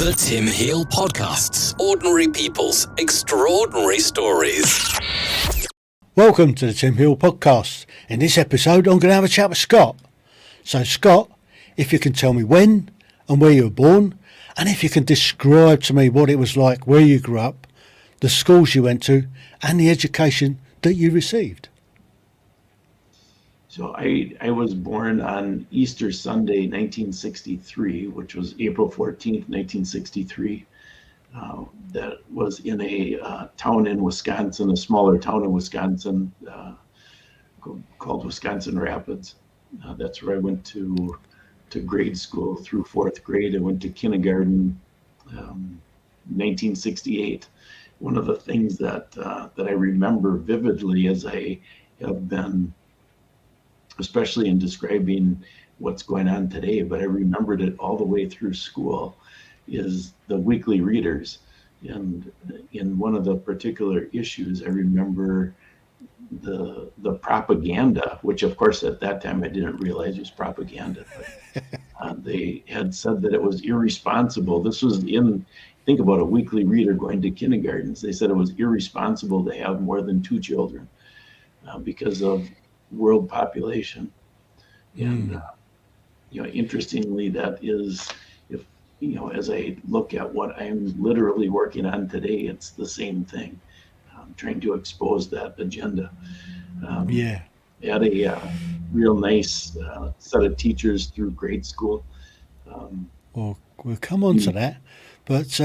The Tim Heale Podcasts. Ordinary people's extraordinary stories. Welcome to the Tim Heale Podcast. In this episode, I'm going to have a chat with Scott. So Scott, if you can tell me when and where you were born, and if you can describe to me what it was like where you grew up, the schools you went to, and the education that you received. So I was born on Easter Sunday, 1963, which was April 14th, 1963. That was in a town in Wisconsin, a smaller town in Wisconsin called Wisconsin Rapids. That's where I went to grade school through fourth grade. I went to kindergarten, 1968. One of the things that I remember vividly as I have been, especially in describing what's going on today, but I remembered it all the way through school, is the weekly readers. And in one of the particular issues, I remember the propaganda, which of course at that time I didn't realize was propaganda. But, they had said that it was irresponsible. This was think about a weekly reader going to kindergartens. They said it was irresponsible to have more than 2 children because of world population. And interestingly, that is, if as I look at what I'm literally working on today, it's the same thing. Trying to expose that agenda. I had a real nice set of teachers through grade school. Well, we'll come on to that. But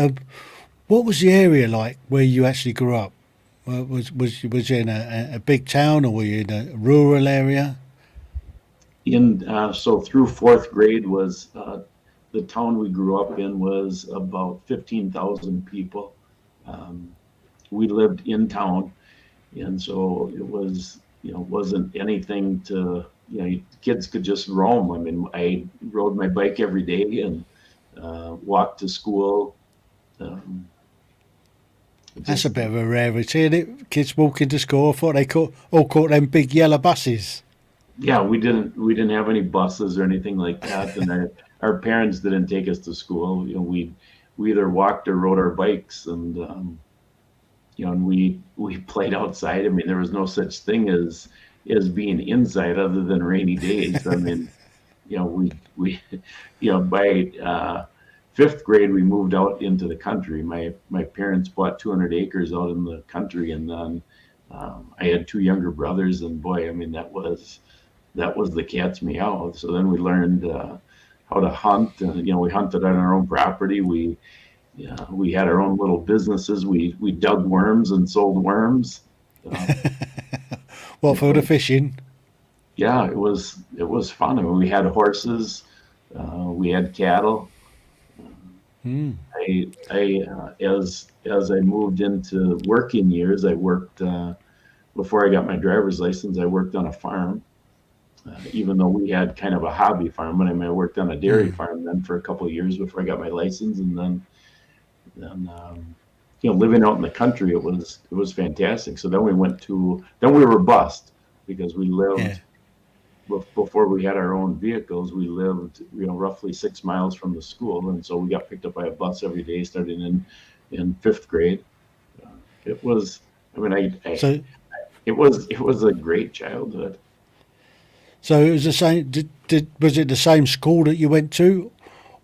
what was the area like where you actually grew up? Was you in a big town, or were you in a rural area? So through fourth grade was the town we grew up in was about 15,000 people. We lived in town, and so it was wasn't anything to kids could just roam. I mean, I rode my bike every day and walked to school. That's a bit of a rarity, isn't it? Kids walking to school. I thought they all caught them big yellow buses. Yeah, we didn't have any buses or anything like that, and our parents didn't take us to school. We either walked or rode our bikes, and and we played outside. I mean, there was no such thing as being inside other than rainy days. I mean, we by fifth grade, we moved out into the country. My parents bought 200 acres out in the country, and then I had 2 younger brothers, and boy, I mean, that was the cat's meow. So then we learned how to hunt, and we hunted on our own property. We had our own little businesses. We dug worms and sold worms. What for the fishing? Yeah, it was fun. I mean, we had horses, we had cattle. As I moved into working years, I worked before I got my driver's license. I worked on a farm, even though we had kind of a hobby farm. But I worked on a dairy farm then for a couple of years before I got my license, and then living out in the country, it was fantastic. So then we were bused because we lived. Before we had our own vehicles, we lived, roughly 6 miles from the school, and so we got picked up by a bus every day, starting in fifth grade. It was, it was a great childhood. So it was the same. Was it the same school that you went to,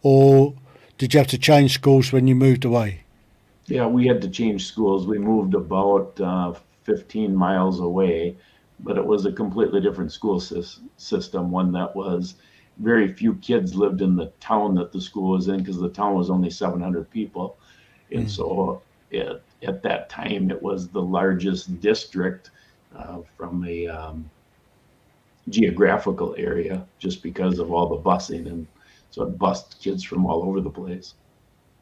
or did you have to change schools when you moved away? Yeah, we had to change schools. We moved about 15 miles away. But it was a completely different school system, one that was very few kids lived in the town that the school was in, because the town was only 700 people. And so at that time, it was the largest district from a geographical area, just because of all the busing. And so it bused kids from all over the place.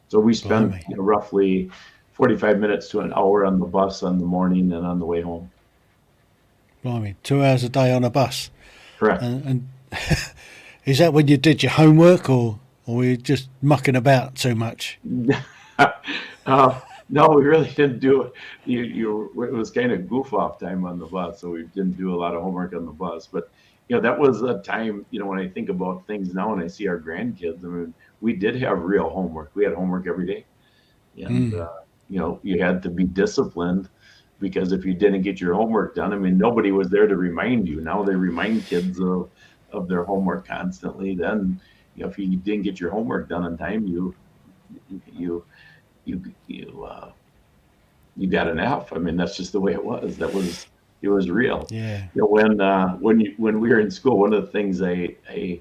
So we spent roughly 45 minutes to an hour on the bus on the morning and on the way home. Blimey, 2 hours a day on a bus. Correct. And is that when you did your homework, or were you just mucking about too much? No, we really didn't do it. It was kind of goof off time on the bus, so we didn't do a lot of homework on the bus. But that was a time. When I think about things now and I see our grandkids, we did have real homework. We had homework every day, and you had to be disciplined, because if you didn't get your homework done, I mean, nobody was there to remind you. Now they remind kids of their homework constantly. Then, if you didn't get your homework done in time, you you you you got an F. I mean, that's just the way it was. It was real. Yeah. When we were in school, one of the things I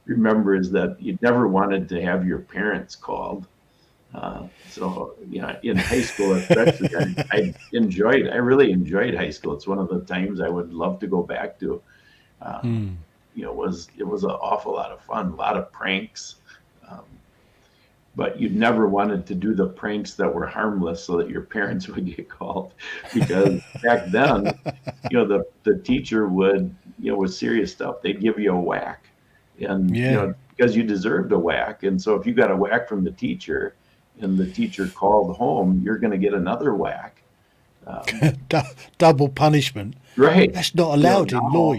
remember is that you never wanted to have your parents called. So in high school especially, I really enjoyed high school. It's one of the times I would love to go back to. It was an awful lot of fun, a lot of pranks. Um, but you never wanted to do the pranks that were harmless so that your parents would get called, because back then, the teacher would, with serious stuff, they'd give you a whack, and because you deserved a whack. And so if you got a whack from the teacher and the teacher called home, you're going to get another whack. Double punishment. Right. That's not allowed in law,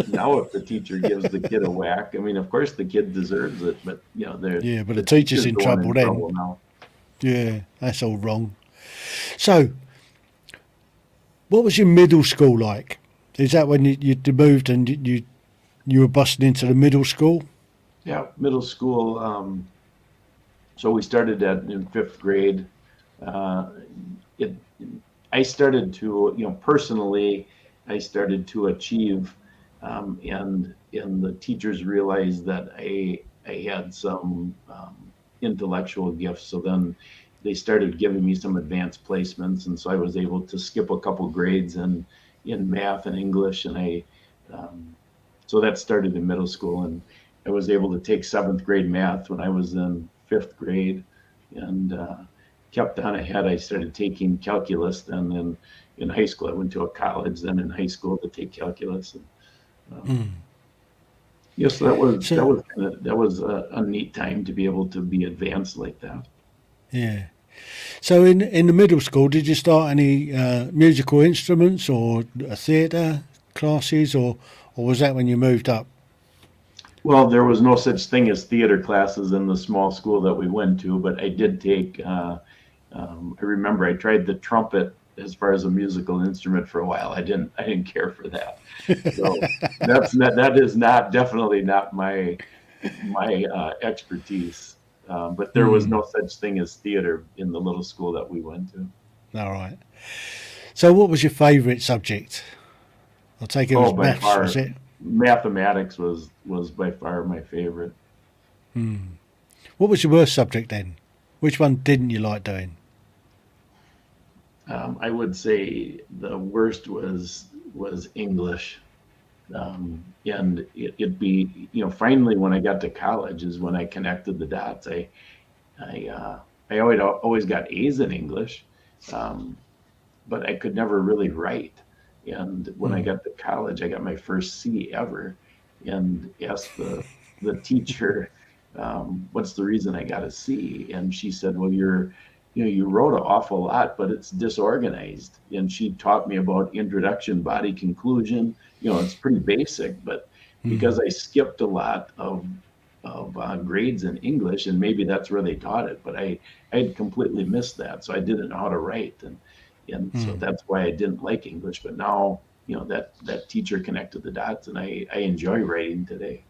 Now, if the teacher gives the kid a whack, I mean, of course the kid deserves it, but but the teacher's in trouble then. Now. Yeah, that's all wrong. So, what was your middle school like? Is that when you moved and you were busting into the middle school? Yeah, middle school. So we started in 5th grade. I started to, personally, I started to achieve. And the teachers realized that I had some intellectual gifts. So then they started giving me some advanced placements, and so I was able to skip a couple grades in math and English. And so that started in middle school, and I was able to take 7th grade math when I was in 5th grade, and kept on ahead. I started taking calculus. Then in high school, I went to a college. Then in high school to take calculus. So that was a neat time to be able to be advanced like that. Yeah. So in the middle school, did you start any musical instruments or theatre classes, or was that when you moved up? Well, there was no such thing as theater classes in the small school that we went to, but I did take. I remember I tried the trumpet as far as a musical instrument for a while. I didn't care for that. So that is definitely not my expertise. But there was no such thing as theater in the little school that we went to. All right. So what was your favourite subject? I'll take it was maths, was it? Mathematics was by far my favorite. What was your worst subject then? Which one didn't you like doing? I would say the worst was English, and it'd be finally when I got to college is when I connected the dots. I always got A's in English, but I could never really write. And when I got to college, I got my first C ever, and asked the teacher, what's the reason I got a C? And she said, well, you wrote an awful lot, but it's disorganized. And she taught me about introduction, body, conclusion. It's pretty basic, but because I skipped a lot of grades in English, and maybe that's where they taught it, but I had completely missed that. So I didn't know how to write. And so that's why I didn't like English. But now, that teacher connected the dots, and I enjoy writing today.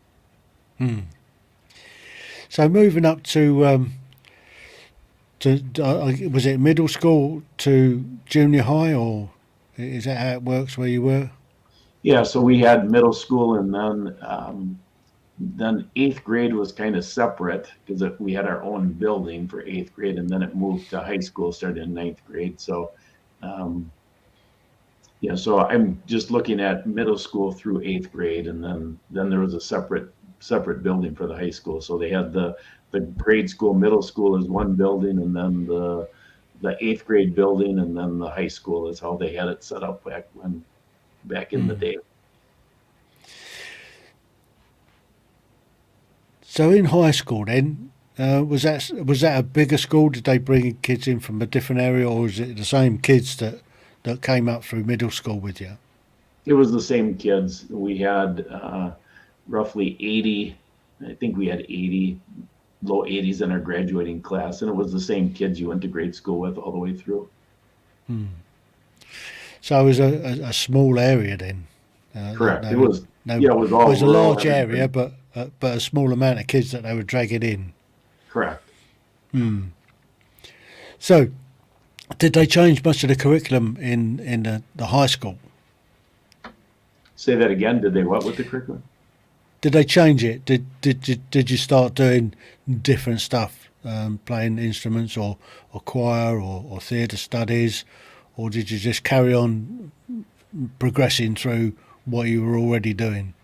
So moving up to was it middle school to junior high, or is that how it works where you were? Yeah, so we had middle school, and then 8th grade was kind of separate because we had our own building for 8th grade, and then it moved to high school, started in 9th grade. So, so I'm just looking at middle school through 8th grade, and then there was a separate building for the high school. So they had the grade school, middle school is one building, and then the 8th grade building, and then the high school is how they had it set up back in the day. So in high school then, was that a bigger school? Did they bring kids in from a different area, or was it the same kids that came up through middle school with you? It was the same kids. We had roughly 80. I think we had 80 low 80s in our graduating class, and it was the same kids you went to grade school with all the way through. So it was a small area then. Correct. They It were, was, no, yeah, it was it all was a rural. large area, but a small amount of kids that they were dragging in. Correct. So, did they change much of the curriculum in the high school? Say that again. Did they what with the curriculum? Did they change it? Did you start doing different stuff, playing instruments or choir or theatre studies, or did you just carry on progressing through what you were already doing?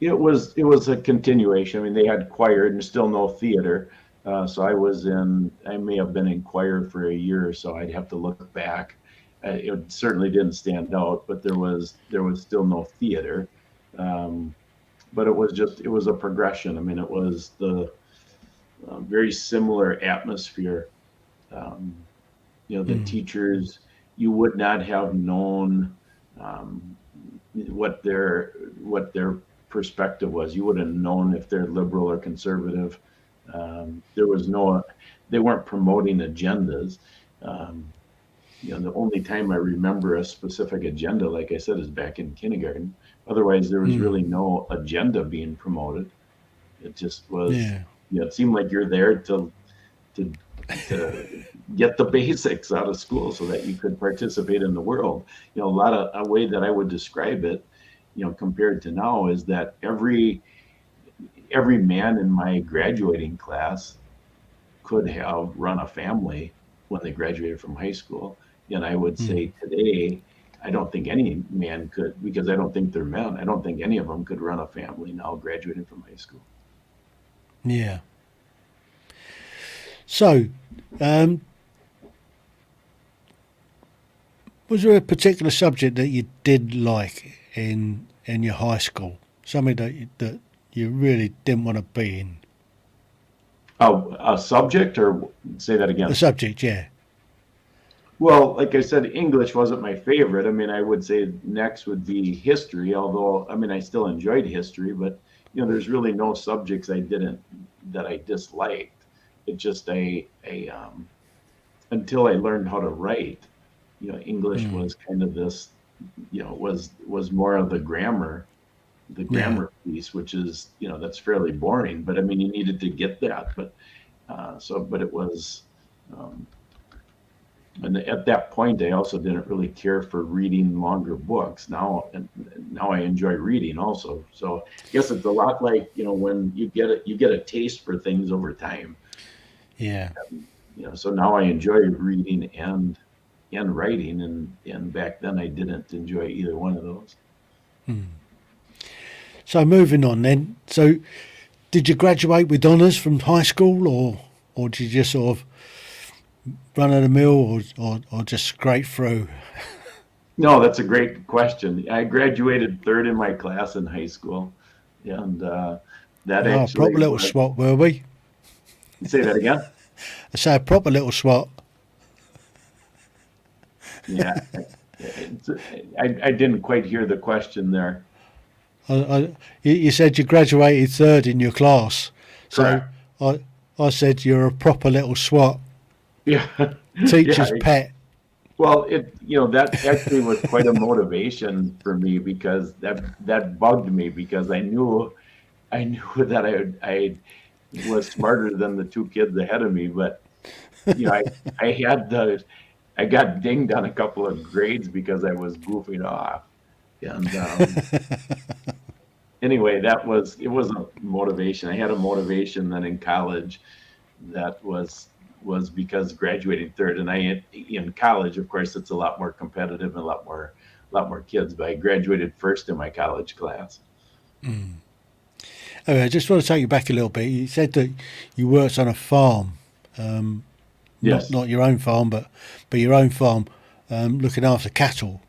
It was a continuation. I mean, they had choir and still no theater. So I may have been in choir for a year or so. I'd have to look back. It certainly didn't stand out, but there was still no theater. But it was a progression. I mean, it was the very similar atmosphere. The teachers, you would not have known what their perspective was. You would have known if they're liberal or conservative. There was they weren't promoting agendas. The only time I remember a specific agenda, like I said, is back in kindergarten. Otherwise, there was really no agenda being promoted. It just was, it seemed like you're there to get the basics out of school so that you could participate in the world. A way that I would describe it, compared to now, is that every man in my graduating class could have run a family when they graduated from high school. And I would say today, I don't think any man could, because I don't think they're men. I don't think any of them could run a family now graduating from high school. Yeah. So, was there a particular subject that you did like in your high school? Something that you really didn't want to be in? Oh, a subject, or say that again? A subject, yeah. Well, like I said, English wasn't my favorite. I mean, I would say next would be history, although, I mean, I still enjoyed history, but, there's really no subjects that I disliked. It just, until I learned how to write, English was kind of this, was more of the grammar piece, which is, that's fairly boring, but I mean, you needed to get that. But it was, and at that point, I also didn't really care for reading longer books. Now I enjoy reading also. So I guess it's a lot like, when you get a taste for things over time. Yeah. So now I enjoy reading and writing, and back then I didn't enjoy either one of those. So moving on then. So did you graduate with honours from high school, or did you just sort of run of the mill, or just scrape through? No, that's a great question. I graduated third in my class in high school, and that actually proper little swat, were we? Say that again. I say a proper little swat. Yeah, I didn't quite hear the question there. You said you graduated third in your class, Correct. so I said you're a proper little swat. Yeah. Teacher's pet. Well, that actually was quite a motivation for me, because that bugged me, because I knew that I was smarter than the two kids ahead of me, but I got dinged on a couple of grades because I was goofing off, and anyway, it was a motivation. I had a motivation then in college that was because graduating third, and in college, of course, it's a lot more competitive and a lot more kids, but I graduated first in my college class. Okay, I just want to take you back a little bit. You said that you worked on a farm, Yes. not your own farm, but your own farm, looking after cattle.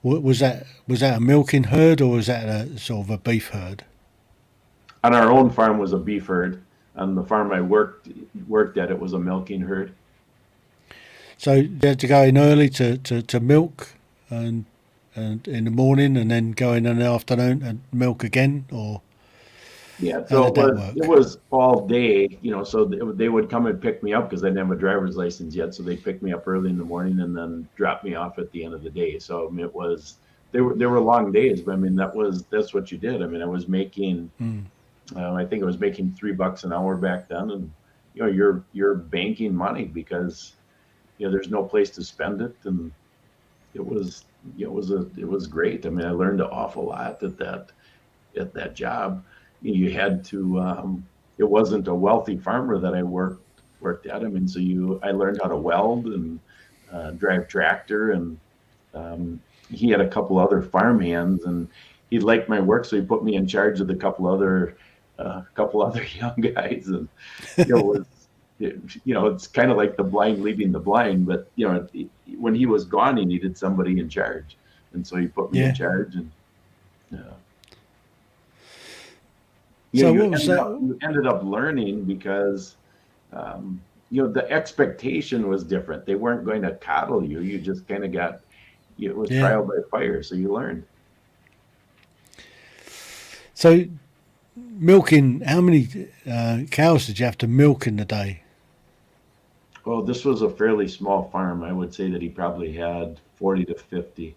Was that a milking herd, or was that a sort of a beef herd? On our own farm was a beef herd. On the farm I worked at, it was a milking herd. So you had to go in early to milk, and in the morning, and then go in the afternoon and milk again, or? Yeah, How so did that it work? was all day, so they would come and pick me up because I didn't have a driver's license yet. So they picked me up early in the morning and then drop me off at the end of the day. So I mean, they were long days, but I mean that's what you did. I mean, I was making I think I was making $3 an hour back then, and you're banking money because there's no place to spend it, and it was it was great. I mean, I learned an awful lot at that job. You had to. It wasn't a wealthy farmer that I worked at. I mean, I learned how to weld and drive tractor, and he had a couple other farm hands, and he liked my work, so he put me in charge of the couple other young guys, and it was. It's kind of like the blind leading the blind, but when he was gone, he needed somebody in charge, and so he put me in Yeah. charge, and uh, So you what was ended that? up you ended up learning because the expectation was different. They weren't going to coddle you. You just kind of it was Yeah. trial by fire, so you learned. So milking, how many cows did you have to milk in the day? Well, this was a fairly small farm. I would say that he probably had 40 to 50.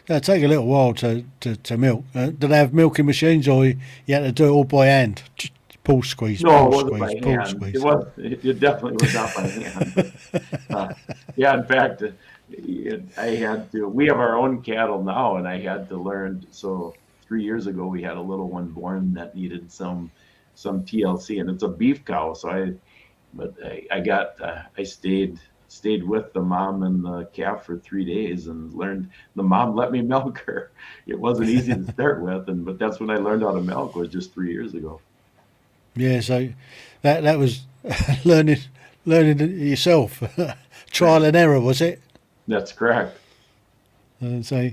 It'd take a little while to milk. Did they have milking machines, or you had to do it all by hand? Pull, squeeze, No, it pull, wasn't by squeeze, pull, hand. It squeeze. was. It definitely was not by hand. But yeah, in fact, I had to. We have our own cattle now, and I had to learn. So 3 years ago, we had a little one born that needed some TLC, and it's a beef cow. I stayed with the mom and the calf for 3 days and learned. The mom let me milk her. It wasn't easy to start with, but that's when I learned how to milk. Was just 3 years ago. Yeah, so that was learning learning it yourself, trial and error, was it? That's correct. So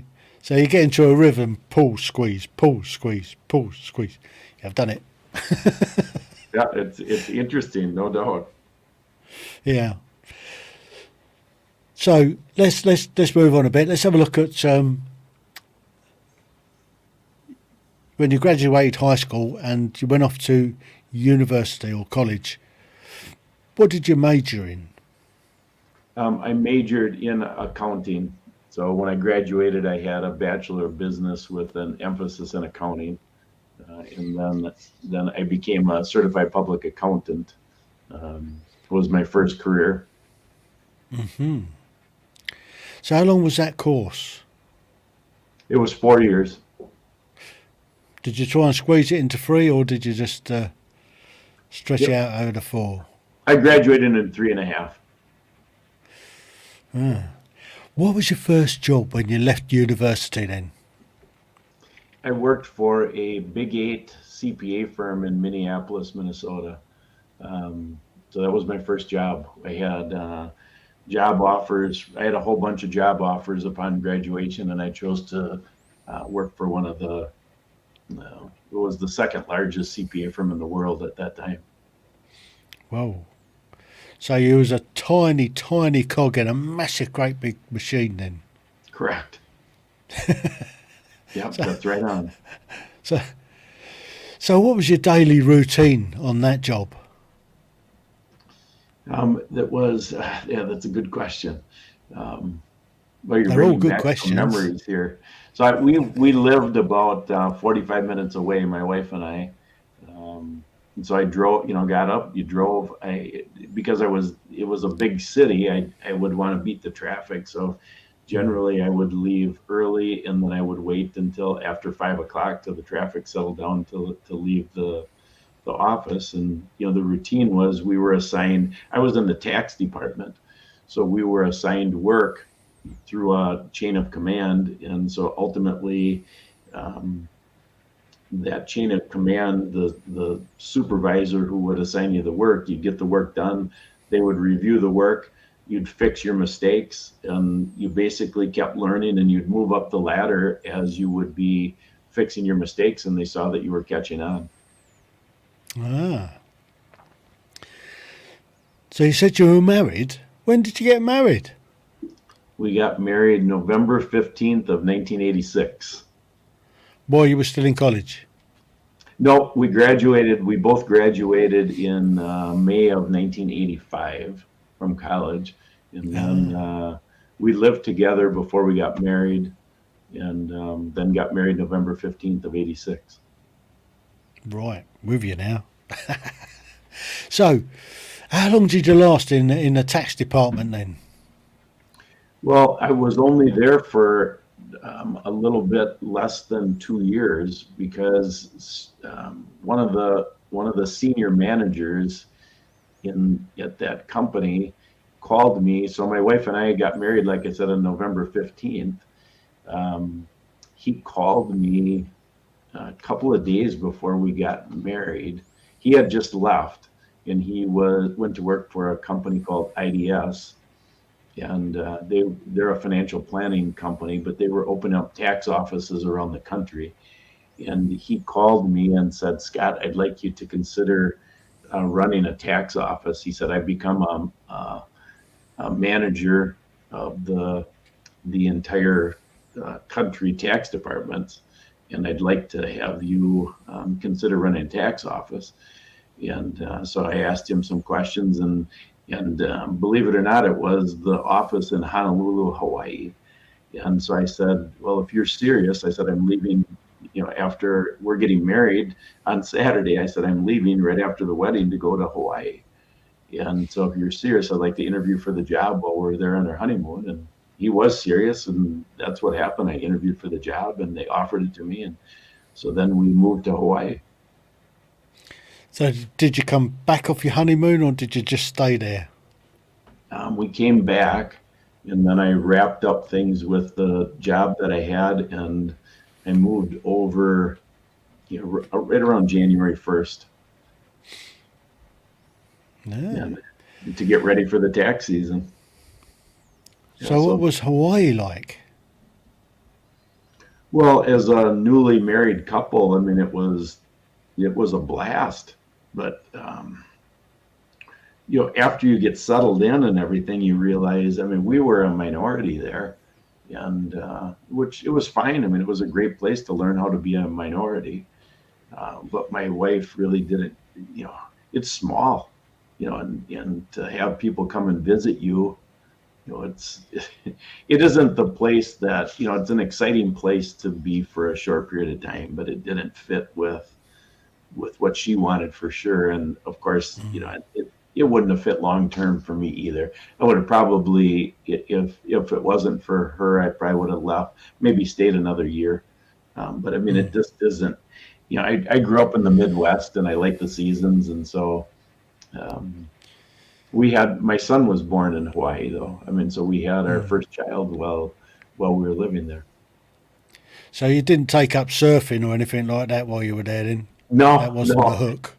you get into a rhythm, pull, squeeze, pull, squeeze, pull, squeeze. I've done it. Yeah, it's interesting, no doubt. Yeah. So let's move on a bit. Let's have a look at when you graduated high school and you went off to university or college. What did you major in? I majored in accounting. So when I graduated, I had a Bachelor of Business with an emphasis in accounting. And then I became a certified public accountant. Was my first career. So how long was that course? It was 4 years. Did you try and squeeze it into 3, or did you just stretch it Yep. out over the 4? I graduated in 3.5. What was your first job when you left university then? I worked for a Big 8 CPA firm in Minneapolis, Minnesota. So that was my first job. I had job offers. I had a whole bunch of job offers upon graduation, and I chose to work for one of it was the second largest CPA firm in the world at that time. Whoa. So you was a tiny, tiny cog in a massive, great big machine then. Correct. Yep, that's right on. So, so what was your daily routine on that job? That's a good question. Well, you're They're all bringing good back some questions. memories here. So we lived about 45 minutes away, my wife and I. And so I drove, got up, you drove. Because it was a big city, I would want to beat the traffic. So generally I would leave early, and then I would wait until after 5 o'clock till the traffic settled down to leave the office. And the routine was I was in the tax department, so we were assigned work through a chain of command. And so ultimately, that chain of command, the supervisor who would assign you the work, you'd get the work done, they would review the work, you'd fix your mistakes, and you basically kept learning, and you'd move up the ladder as you would be fixing your mistakes, and they saw that you were catching on. Ah. So you said you were married. When did you get married? We got married November 15th of 1986. While you were still in college. No, we graduated. We both graduated in May of 1985 from college, and then we lived together before we got married, and then got married November 15th of '86. Right, with you now. So, how long did you last in the tax department then? Well, I was only there for a little bit less than 2 years because one of the senior managers in at that company called me. So my wife and I got married, like I said, on November 15th. Um, he called me a couple of days before we got married. He had just left, and he went to work for a company called IDS, and they're a financial planning company, but they were opening up tax offices around the country. And he called me and said, "Scott, I'd like you to consider running a tax office." He said, "I've become a manager of the entire country tax departments, and I'd like to have you consider running a tax office." And so I asked him some questions, and believe it or not, it was the office in Honolulu, Hawaii. And so I said, "Well, if you're serious," I said, "I'm leaving. After we're getting married on Saturday," I said, "I'm leaving right after the wedding to go to Hawaii. And so if you're serious, I'd like to interview for the job while we're there on our honeymoon." And he was serious, and that's what happened. I interviewed for the job, and they offered it to me. And so then we moved to Hawaii. So, did you come back off your honeymoon or did you just stay there? We came back, and then I wrapped up things with the job that I had, and I moved over, right around January 1st, No. and to get ready for the tax season. Yeah, So, what was Hawaii like? well, as a newly married couple, I mean, it was a blast. But after you get settled in and everything, you realize, I mean, we were a minority there, and which it was fine. I mean, it was a great place to learn how to be a minority. But my wife really didn't. It's small, and to have people come and visit you, it's it isn't the place that it's an exciting place to be for a short period of time, but it didn't fit with what she wanted for sure. And of course, it wouldn't have fit long term for me either. I would have probably, if it wasn't for her, I probably would have left, maybe stayed another year. But I mean, it just isn't. I grew up in the Midwest, and I like the seasons, and so my son was born in Hawaii, though. I mean, so we had our first child while we were living there. So, you didn't take up surfing or anything like that while you were there then? No, That wasn't the no. hook.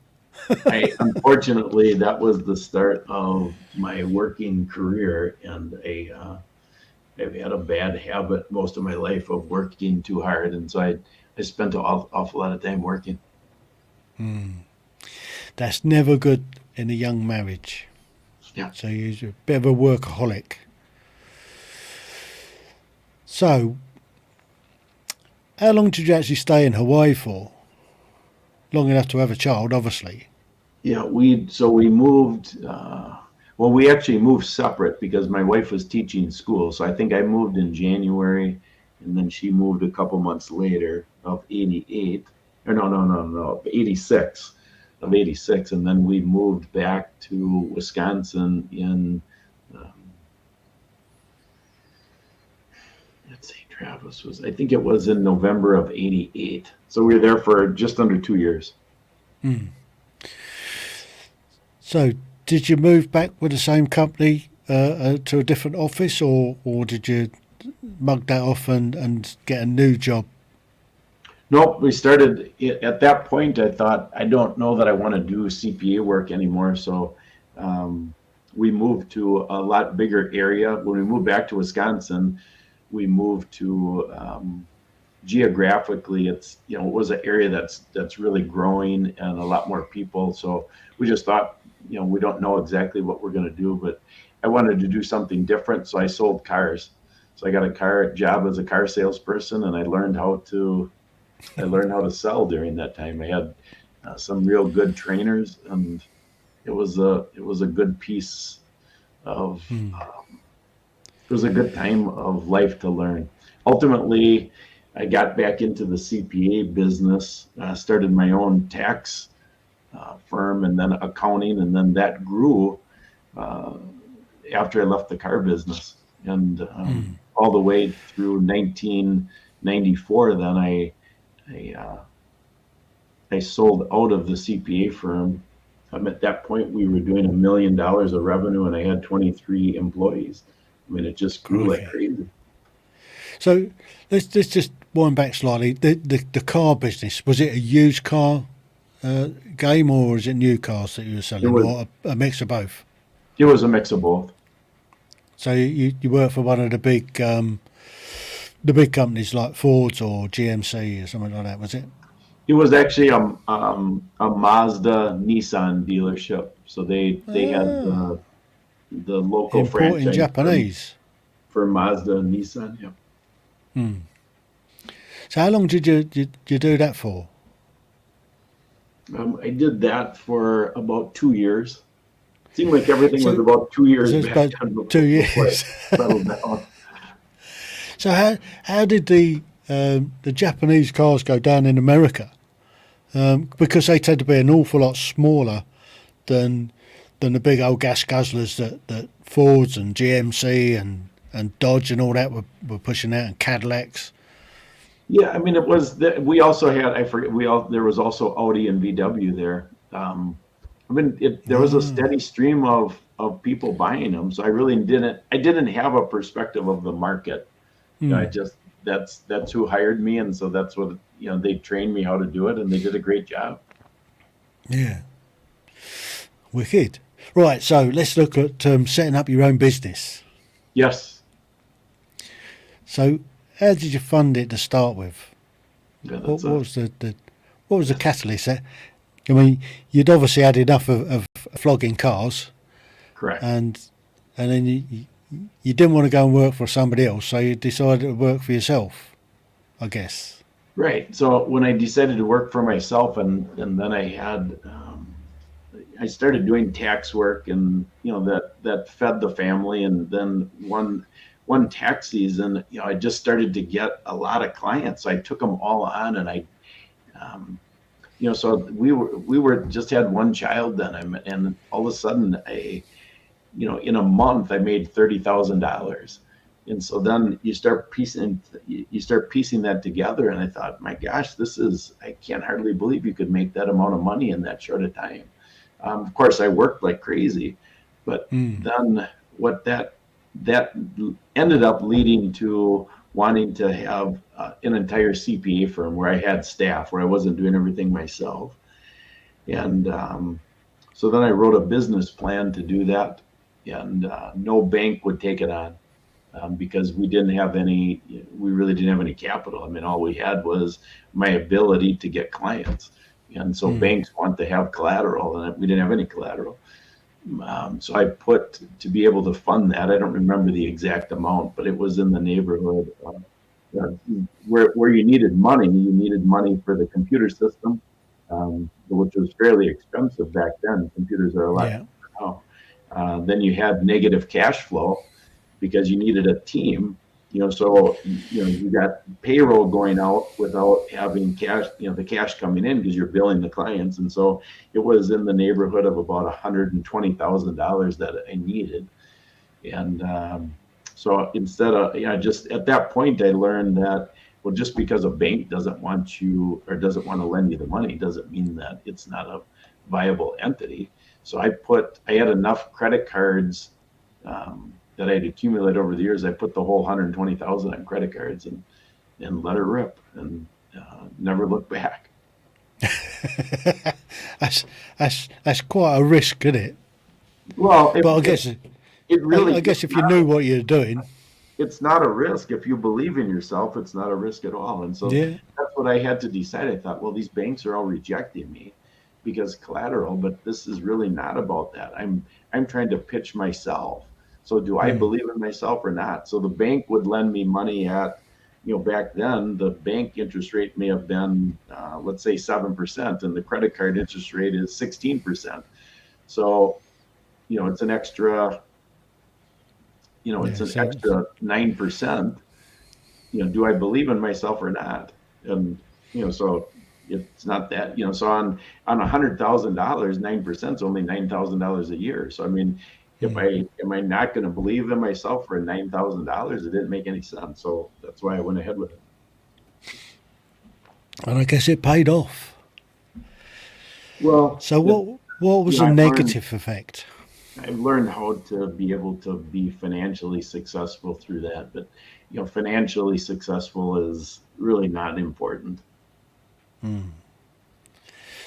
Unfortunately, that was the start of my working career, and I've had a bad habit most of my life of working too hard, and so I spent an awful lot of time working. That's never good in a young marriage. Yeah. So, you're a bit of a workaholic. So, how long did you actually stay in Hawaii for? Long enough to have a child, obviously. Yeah, we moved. Well, we actually moved separate because my wife was teaching school. So I think I moved in January, and then she moved a couple months later of '88. Or no, '86 of '86, and then we moved back to Wisconsin in. Let's see, Travis was. I think it was in November of '88. So we were there for just under 2 years. So, did you move back with the same company to a different office, or did you mug that off and get a new job? Nope, we started at that point. I thought, I don't know that I want to do CPA work anymore. So we moved to a lot bigger area. When we moved back to Wisconsin, we moved to geographically, it was an area that's really growing and a lot more people. So we just thought, we don't know exactly what we're going to do, but I wanted to do something different. So I sold cars. So I got a job as a car salesperson, and I learned how to I learned how to sell during that time. I had some real good trainers, and it was a good piece of it was a good time of life to learn. Ultimately, I got back into the CPA business, started my own tax firm, and then accounting, and then that grew uh, after I left the car business, and all the way through 1994. Then I, I sold out of the CPA firm. At that point, we were doing $1 million of revenue, and I had 23 employees. I mean, it just grew like crazy. So let's just wind back slightly. The car business, was it a used car game, or was it new cars that you were It selling, was or a mix of both? it was a mix of both. So you work for one of the big companies like Ford's or GMC or something like that, was it? It was actually a Mazda Nissan dealership. So they had Ah, the local importing franchise Japanese. for Mazda and Nissan. Yeah. So how long did you do that for? I did that for about 2 years. Seemed like everything was So about 2 years so it's back about then two before I years. settled down. So how did the Japanese cars go down in America? Because they tend to be an awful lot smaller than the big old gas guzzlers that Fords and GMC and Dodge and all that were pushing out, and Cadillacs. Yeah, I mean, it was that we also had, I forget, there was also Audi and VW there. I mean, there was a steady stream of people buying them. So I didn't have a perspective of the market. I just, that's who hired me. And so that's what, they trained me how to do it, and they did a great job. Yeah, wicked. Right, so let's look at setting up your own business. Yes. So how did you fund it to start with? Yeah, What was the what was the catalyst? I mean, you'd obviously had enough of flogging cars, correct. and then you didn't want to go and work for somebody else, so you decided to work for yourself, I guess. Right. So when I decided to work for myself, and then I started doing tax work, and that fed the family. And then one tax season, I just started to get a lot of clients. So I took them all on, and um, so we were just had one child then, and all of a sudden, in a month I made $30,000. And so then you start piecing that together, and I thought, my gosh, I can't hardly believe you could make that amount of money in that short a time. Of course, I worked like crazy, but then what that ended up leading to wanting to have an entire CPA firm where I had staff, where I wasn't doing everything myself. And so then I wrote a business plan to do that, and no bank would take it on, because we really didn't have any capital. I mean, all we had was my ability to get clients. And so banks want to have collateral, and we didn't have any collateral. So I put, to be able to fund that, I don't remember the exact amount, but it was in the neighborhood where you needed money. You needed money for the computer system, which was fairly expensive back then. Computers are a lot Yeah. cheaper now. Then you had negative cash flow because you needed a team. So you got payroll going out without having cash, the cash coming in, because you're billing the clients. And so it was in the neighborhood of about $120,000 that I needed. And so instead of, just at that point, I learned that, well, just because a bank doesn't want you or doesn't want to lend you the money doesn't mean that it's not a viable entity. So I had enough credit cards that I'd accumulated over the years. I put the whole 120,000 on credit cards and let her rip, and never looked back. that's quite a risk, isn't it? Well, But I guess it really I guess if you knew what you're doing, it's not a risk. If you believe in yourself, it's not a risk at all. And so yeah. that's what I had to decide. I thought, well, these banks are all rejecting me because collateral, but this is really not about that. I'm trying to pitch myself. So do I believe in myself or not? So the bank would lend me money at back then the bank interest rate may have been, let's say 7%, and the credit card interest rate is 16%. So, it's an extra, Yeah. it's an So extra 9%. Do I believe in myself or not? And, so it's not that, so on $100,000, 9% is only $9,000 a year. So, I mean, am I not going to believe in myself for $9,000? It didn't make any sense. So that's why I went ahead with it. and I guess it paid off. Well, So what was the negative effect? I've learned how to be able to be financially successful through that. But, financially successful is really not important.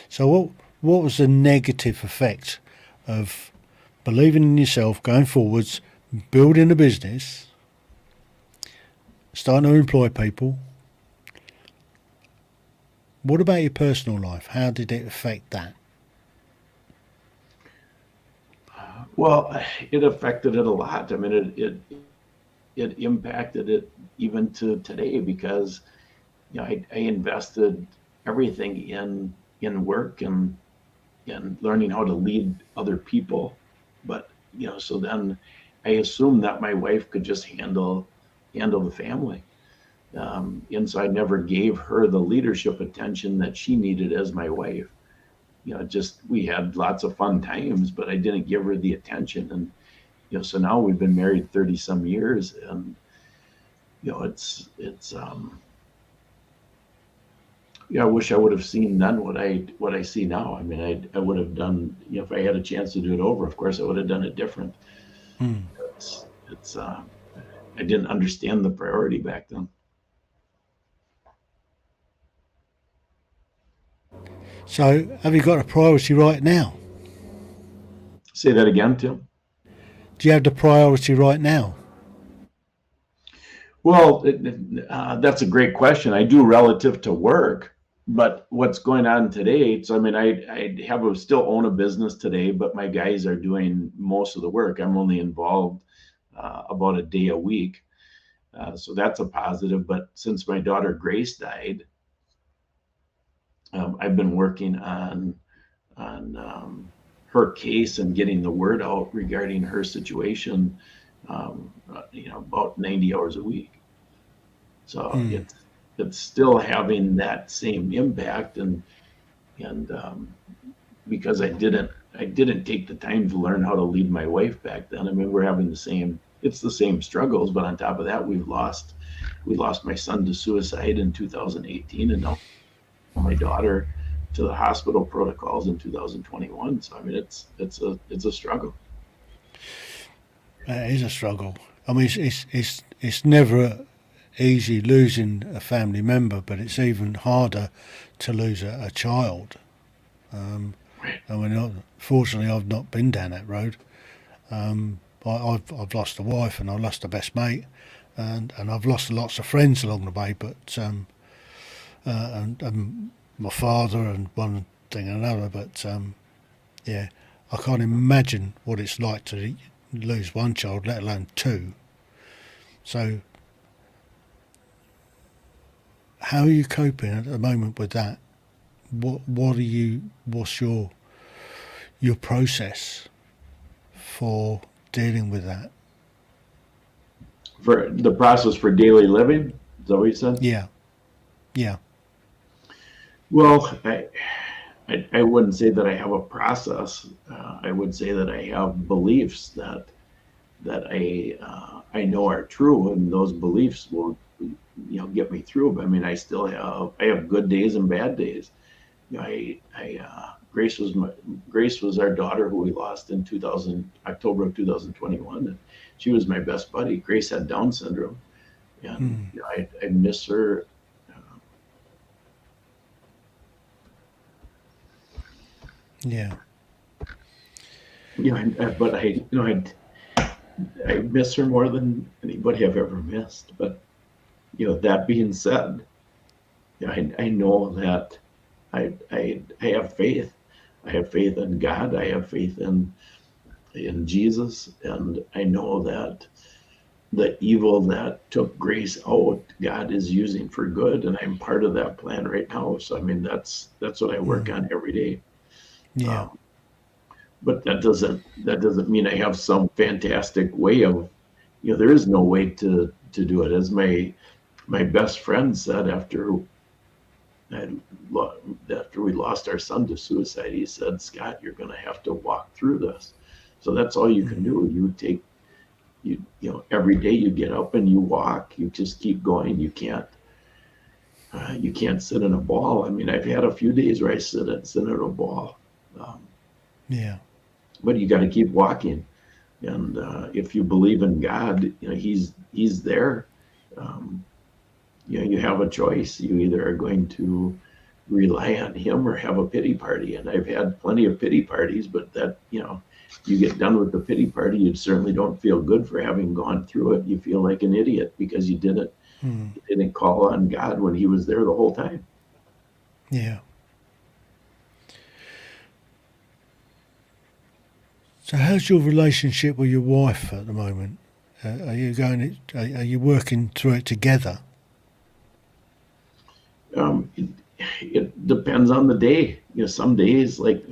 So what was the negative effect of believing in yourself, going forwards, building a business, starting to employ people? What about your personal life? How did it affect that? Well, it affected it a lot. I mean, it impacted it even to today because, I invested everything in work and learning how to lead other people. But, so then I assumed that my wife could just handle the family. And so I never gave her the leadership attention that she needed as my wife. Just we had lots of fun times, but I didn't give her the attention. And, so now we've been married 30 some years, and, it's I wish I would have seen then what I see now. I mean, I would have done, if I had a chance to do it over, of course I would have done it different. It's I didn't understand the priority back then. So have you got a priority right now? Say that again, Tim. Do you have the priority right now? Well, that's a great question. I do relative to work, but what's going on today? So, I mean, I still own a business today, but my guys are doing most of the work. I'm only involved about a day a week. So that's a positive. But since my daughter Grace died, I've been working on her case and getting the word out regarding her situation. About 90 hours a week. So it's still having that same impact, and because I didn't take the time to learn how to lead my wife back then. I mean, we're having the same struggles, but on top of that, we lost my son to suicide in 2018, and now my daughter to the hospital protocols in 2021. So I mean, it's a struggle. It is a struggle. I mean, it's never easy losing a family member, but it's even harder to lose a child. I mean, fortunately, I've not been down that road. I've lost a wife, and I've lost a best mate, and I've lost lots of friends along the way. But and my father and one thing and another. But yeah, I can't imagine what it's like to lose one child, let alone two. So, how are you coping at the moment with that? What's your process for dealing with that? For the process for daily living, is that what you said? Yeah. Well, I wouldn't say that I have a process. I would say that I have beliefs that I know are true, and those beliefs will get me through. But I mean, I have good days and bad days. Grace was our daughter who we lost in October of 2021. And she was my best buddy. Grace had Down syndrome, and I miss her. Yeah. But I miss her more than anybody I've ever missed. But that being said, I know that I have faith. I have faith in God. I have faith in Jesus, and I know that the evil that took Grace out, God is using for good, and I'm part of that plan right now. So I mean, that's what I work on every day. Yeah. Um, but that doesn't mean I have some fantastic way of, there is no way to do it. As my best friend said I, after we lost our son to suicide, he said, "Scott, you're going to have to walk through this." So that's all you can do. Every day you get up and you walk. You just keep going. You can't sit in a ball. I mean, I've had a few days where I sit in a ball, um, Yeah. but you got to keep walking. And if you believe in God, He's there. Um, you have a choice. You either are going to rely on Him or have a pity party. And I've had plenty of pity parties, but you get done with the pity party, you certainly don't feel good for having gone through it. You feel like an idiot because you didn't call on God when He was there the whole time. Yeah. So how's your relationship with your wife at the moment? Are you working through it together? It depends on the day. Some days, like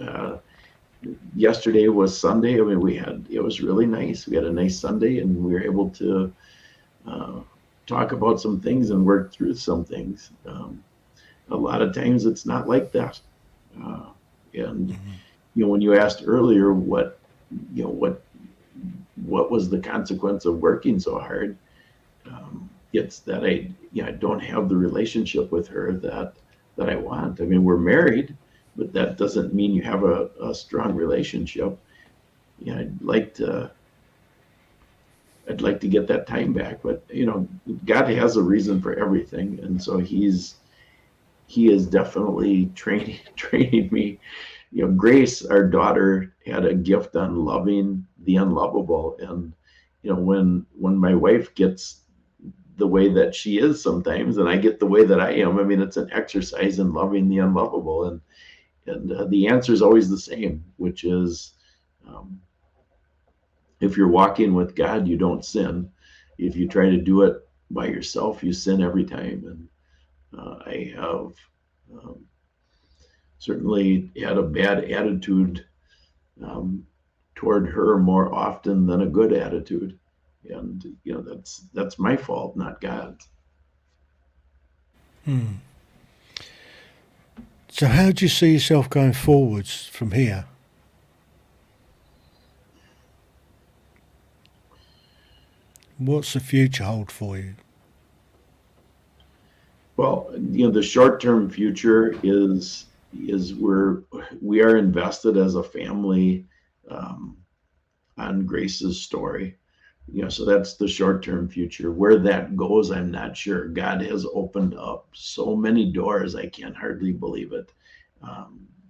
yesterday was Sunday. I mean, it was really nice. We had a nice Sunday, and we were able to uh, talk about some things and work through some things. A lot of times, it's not like that. Uh, and when you asked earlier what was the consequence of working so hard, it's that I don't have the relationship with her that I want. I mean, we're married, but that doesn't mean you have a strong relationship. Yeah, I'd like to get that time back, but God has a reason for everything, and so He is definitely training me. Grace, our daughter, had a gift on loving the unlovable, and when my wife gets the way that she is sometimes, and I get the way that I am. I mean, it's an exercise in loving the unlovable, and the answer is always the same, which is, um, if you're walking with God, you don't sin. If you try to do it by yourself, you sin every time. And I have certainly had a bad attitude um, toward her more often than a good attitude, and that's my fault, not God's. So how do you see yourself going forwards from here? What's the future hold for you? Well, the short-term future is we are invested as a family um, on Grace's story. So that's the short-term future. Where that goes, I'm not sure. God has opened up so many doors, I can hardly believe it.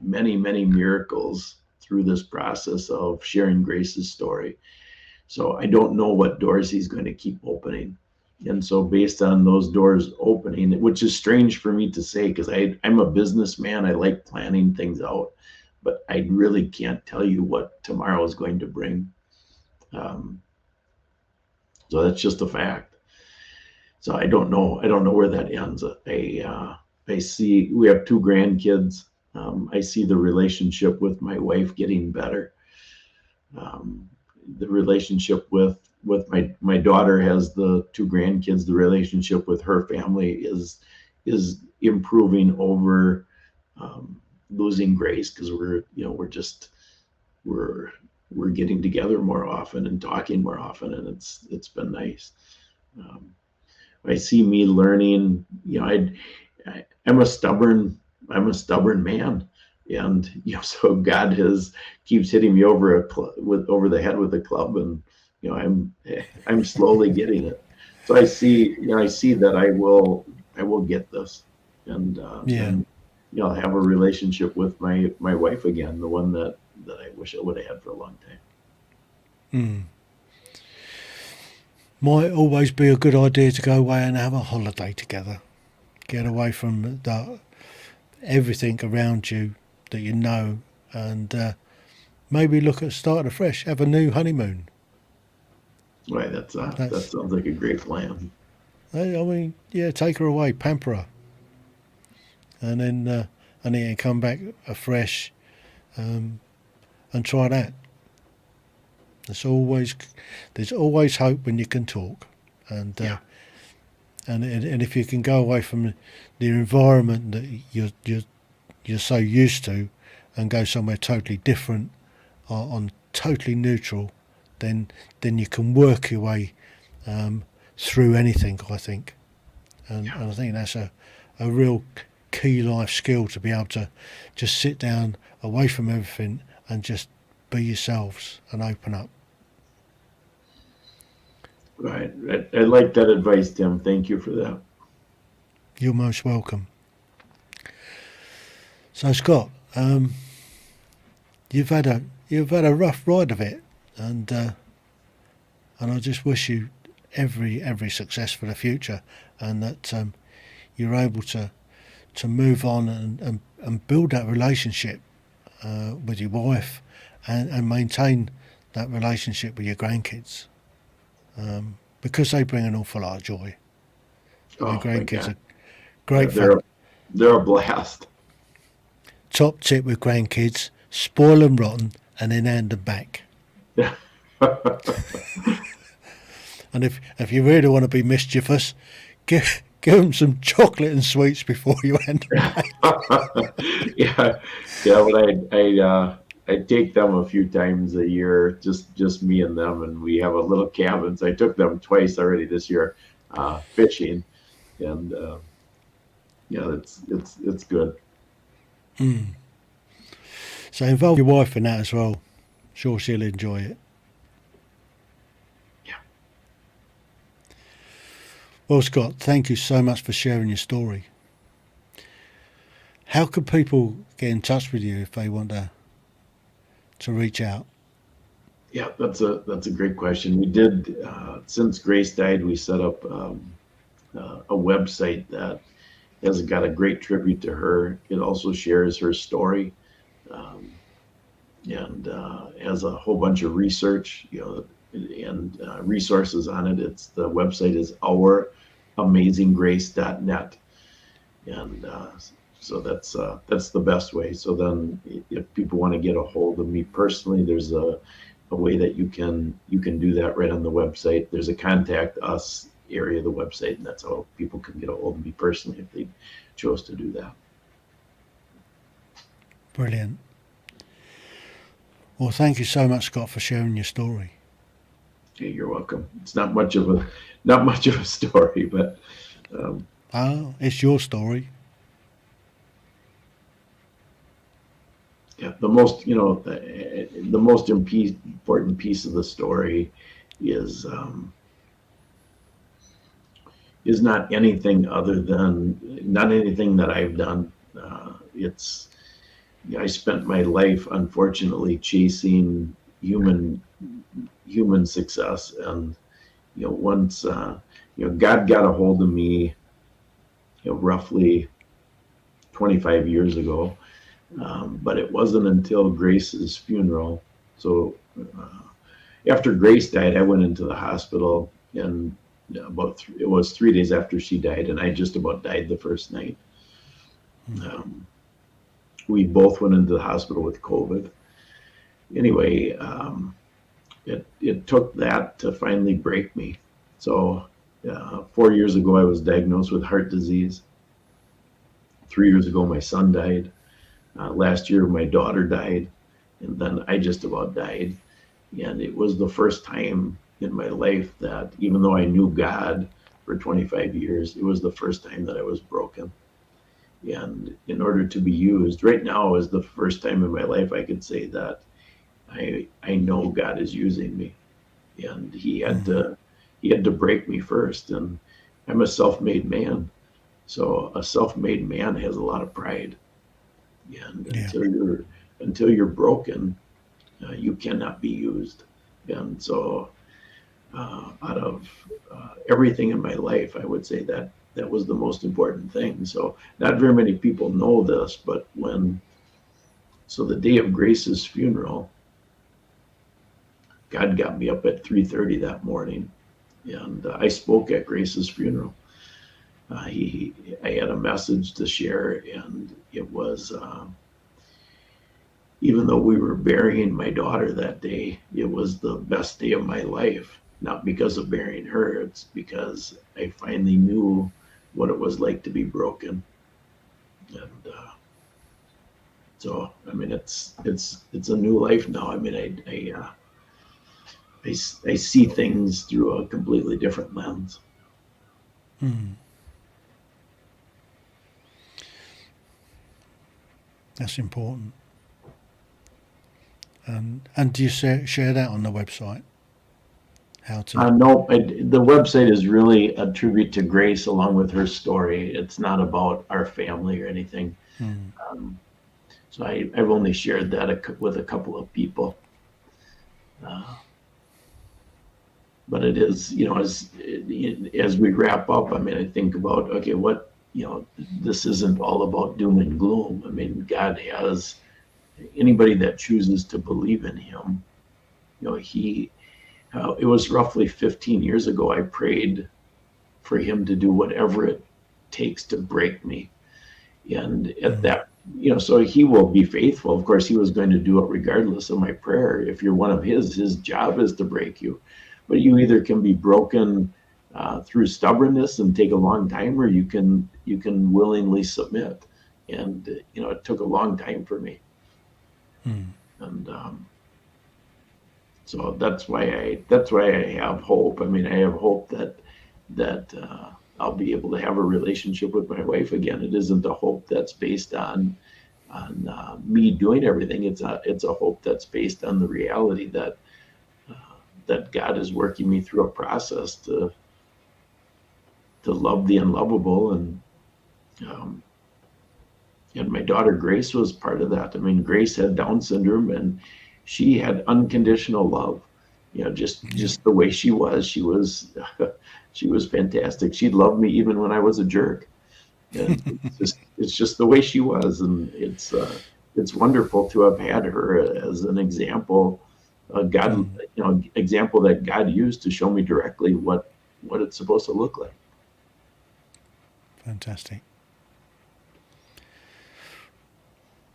Many, many miracles through this process of sharing Grace's story. So I don't know what doors He's going to keep opening. And so based on those doors opening, which is strange for me to say, because I'm a businessman, I like planning things out, but I really can't tell you what tomorrow is going to bring. Um, so that's just a fact. So I don't know. I don't know where that ends. I see we have two grandkids. I see the relationship with my wife getting better. Um, the relationship with my daughter has the two grandkids. The relationship with her family is improving over losing Grace, because we're we're getting together more often and talking more often, and it's been nice. Um, I see me learning. I'm a stubborn man, and so God keeps hitting me over the head with a club, and I'm slowly getting it. So I see that I will get this, and Yeah. I'll have a relationship with my wife again, the one that I wish I would have had for a long time. Might always be a good idea to go away and have a holiday together. Get away from everything around you that you know, and maybe look at starting afresh. Have a new honeymoon. Right, that That's, sounds like a great plan. I mean, yeah, take her away, pamper her, and then come back afresh, um, and try that. There's always there's always hope when you can talk, and Yeah. and if you can go away from the environment that you're so used to, and go somewhere totally different, on totally neutral, then you can work your way, um, through anything. I think, Yeah. and I think that's a real key life skill, to be able to just sit down away from everything and just be yourselves and open up. Right. I like that advice, Tim. Thank you for that. You're most welcome. So Scott, you've had a rough ride of it, and I just wish you every success for the future, and that, you're able to move on and build that relationship, with your wife, and maintain that relationship with your grandkids, because they bring an awful lot of joy. My Oh my grandkids God. are Yeah, great fun. they're a blast. Top tip with grandkids: spoil them rotten and then hand them back. Yeah. And if you really want to be mischievous, give them some chocolate and sweets before you hand them back. Yeah, yeah. But I take them a few times a year, just me and them, and we have a little cabin. So I took them twice already this year, fishing, and yeah, it's good. So involve your wife in that as well. Sure, she'll enjoy it. Yeah. Well, Scott, thank you so much for sharing your story. How could people get in touch with you if they want to reach out? Yeah, that's a great question. We did since Grace died, we set up a website that has got a great tribute to her. It also shares her story, um, and has a whole bunch of research, and resources on it. It's the website is ouramazinggrace.net, and so that's the best way. So then, if people want to get a hold of me personally, there's a way that you can do that right on the website. There's a contact us area of the website, and that's how people can get a hold of me personally if they chose to do that. Brilliant. Well, thank you so much, Scott, for sharing your story. Okay, you're welcome. It's not much of a story, but um, Ah, it's your story. yeah, the most important piece of the story is um, is not anything that I've done. It's I spent my life, unfortunately, chasing human success, and once God got a hold of me, roughly 25 years ago. But it wasn't until Grace's funeral. So after Grace died, I went into the hospital, and it was 3 days after she died, and I just about died the first night. Um, we both went into the hospital with COVID. Anyway, it took that to finally break me. So 4 years ago, I was diagnosed with heart disease. 3 years ago, my son died. Last year, my daughter died, and then I just about died. And it was the first time in my life that, even though I knew God for 25 years, it was the first time that I was broken. And in order to be used, right now is the first time in my life I could say that I know God is using me, and He had to break me first. And I'm a self-made man, so a self-made man has a lot of pride, and Yeah. until you're broken, you cannot be used. And so, out of everything in my life, I would say that that was the most important thing. So, not very many people know this, but the day of Grace's funeral, God got me up at 3:30 that morning, and I spoke at Grace's funeral. I had a message to share, and it was, even though we were burying my daughter that day, it was the best day of my life. Not because of burying her, it's because I finally knew what it was like to be broken. And so, I mean, it's a new life now. I mean, I see things through a completely different lens. That's important. And do you share that on the website? How to? No, the website is really a tribute to Grace along with her story. It's not about our family or anything. So I've only shared that with a couple of people. But it is, as we wrap up, I mean, I think about, okay, what, this isn't all about doom and gloom. I mean, God has anybody that chooses to believe in him, it was roughly 15 years ago, I prayed for him to do whatever it takes to break me. And at that, so he will be faithful. Of course, he was going to do it regardless of my prayer. If you're one of his job is to break you. But you either can be broken through stubbornness and take a long time, or you can willingly submit. And, it took a long time for me. And so that's why I have hope. I mean, I have hope that I'll be able to have a relationship with my wife again. It isn't a hope that's based on me doing everything. It's a hope that's based on the reality that God is working me through a process to love the unlovable, and my daughter Grace was part of that. I mean, Grace had Down syndrome, and she had unconditional love. Just the way she was. She was fantastic. She loved me even when I was a jerk. And it's just the way she was, and it's wonderful to have had her as an example. Example that God used to show me directly what it's supposed to look like. Fantastic.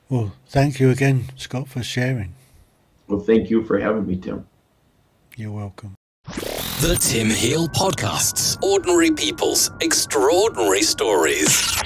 Well, thank you again, Scott, for sharing. Well, thank you for having me, Tim. You're welcome. The Tim Heale Podcasts. Ordinary people's extraordinary stories.